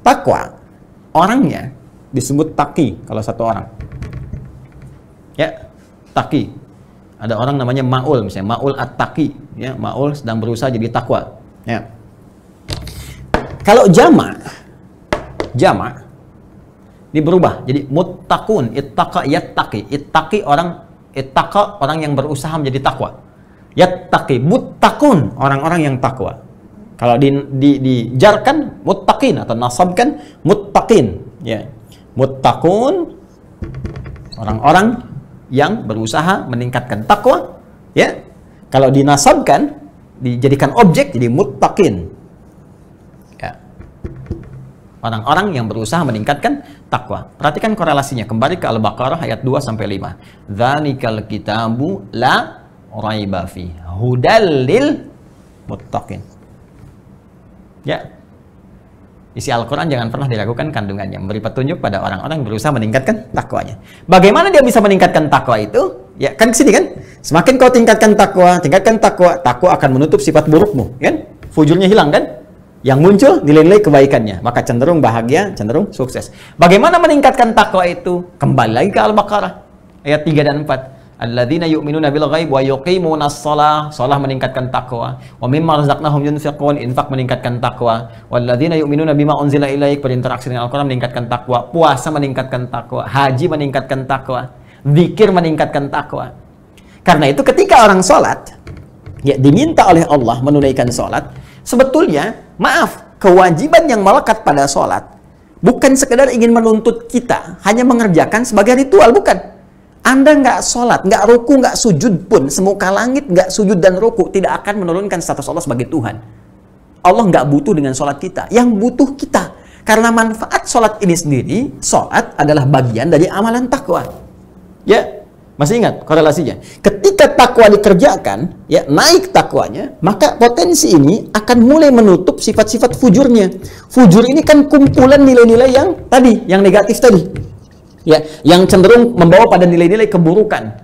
Takwa, orangnya disebut taqi kalau satu orang. Ya, taqi. Ada orang namanya Ma'ul, misalnya Ma'ul at-taqi, ya, Ma'ul sedang berusaha jadi takwa. Ya. Kalau jamak ini berubah jadi muttaqun, ittaqa yattaqi. Ittaqi ittaqa orang yang berusaha menjadi takwa. Yattaqi muttaqun orang-orang yang takwa. Kalau dijarkan muttaqin atau nasabkan muttaqin, ya. Muttaqun orang-orang yang berusaha meningkatkan takwa, ya. Kalau dinasabkan dijadikan objek jadi muttaqin. Ya. Orang-orang yang berusaha meningkatkan takwa. Perhatikan korelasinya kembali ke Al-Baqarah ayat 2 sampai 5. Dzalikal kitabu la raiba fi hudal lil muttaqin. Ya. Isi Al-Quran jangan pernah diragukan kandungannya, memberi petunjuk pada orang-orang yang berusaha meningkatkan takwanya. Bagaimana dia bisa meningkatkan takwa itu? Ya, kan kesini kan? Semakin kau tingkatkan takwa, takwa akan menutup sifat burukmu, kan? Fujurnya hilang, kan? Yang muncul nilai-nilai kebaikannya, maka cenderung bahagia, cenderung sukses. Bagaimana meningkatkan takwa itu? Kembali lagi ke Al-Baqarah ayat 3 dan 4. Alladzina yu'minuna bil ghaib wa yuqimunas shalah, shalah meningkatkan takwa. Wa mimma razaqnahum yunfiqun, infak meningkatkan takwa. Walladzina yu'minuna bima unzila ilaik, berinteraksi dengan Al-Qur'an meningkatkan takwa. Puasa meningkatkan takwa, haji meningkatkan takwa, zikir meningkatkan takwa. Karena itu ketika orang salat, ya diminta oleh Allah menunaikan salat, sebetulnya maaf, kewajiban yang melekat pada salat bukan sekedar ingin menuntut kita hanya mengerjakan sebagai ritual, bukan. Anda nggak sholat, nggak ruku, nggak sujud pun, semuka langit nggak sujud dan ruku, tidak akan menurunkan status Allah sebagai Tuhan. Allah nggak butuh dengan sholat kita, yang butuh kita. Karena manfaat sholat ini sendiri, sholat adalah bagian dari amalan takwa. Ya, masih ingat korelasinya? Ketika takwa dikerjakan, ya naik takwanya, maka potensi ini akan mulai menutup sifat-sifat fujurnya. Fujur ini kan kumpulan nilai-nilai yang tadi, yang negatif tadi. Ya, yang cenderung membawa pada nilai-nilai keburukan.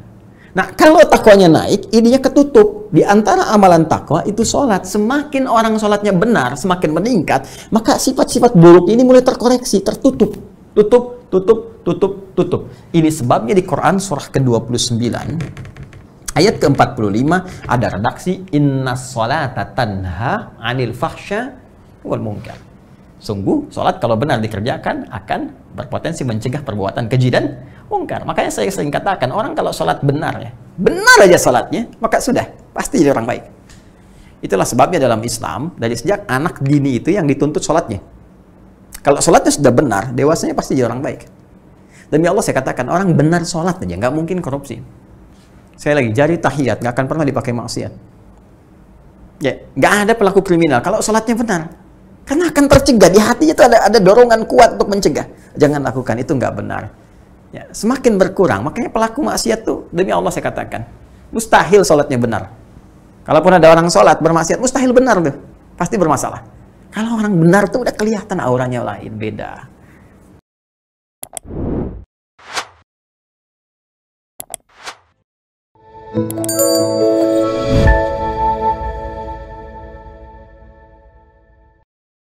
Nah, kalau takwanya naik, ininya ketutup. Di antara amalan takwa itu sholat. Semakin orang sholatnya benar, semakin meningkat, maka sifat-sifat buruk ini mulai terkoreksi, tertutup. Tutup. Ini sebabnya di Quran surah ke-29, ayat ke-45, ada redaksi, innas sholata tanha anil fahsya wal munkar. Sungguh, sholat kalau benar dikerjakan akan berpotensi mencegah perbuatan keji dan mungkar. Makanya saya sering katakan, orang kalau sholat benar, ya, benar aja sholatnya, maka sudah, pasti jadi orang baik. Itulah sebabnya dalam Islam, dari sejak anak dini itu yang dituntut sholatnya. Kalau sholatnya sudah benar, dewasanya pasti jadi orang baik. Demi Allah saya katakan, orang benar sholat aja, nggak mungkin korupsi. Saya lagi, jari tahiyat, nggak akan pernah dipakai maksiat. Ya, nggak ada pelaku kriminal, kalau sholatnya benar. Karena akan tercegah, di hatinya itu ada dorongan kuat untuk mencegah. Jangan lakukan, itu nggak benar. Ya, semakin berkurang, makanya pelaku maksiat tuh, demi Allah saya katakan, mustahil sholatnya benar. Kalaupun ada orang sholat bermaksiat, mustahil benar tuh, pasti bermasalah. Kalau orang benar tuh udah kelihatan auranya lain, beda.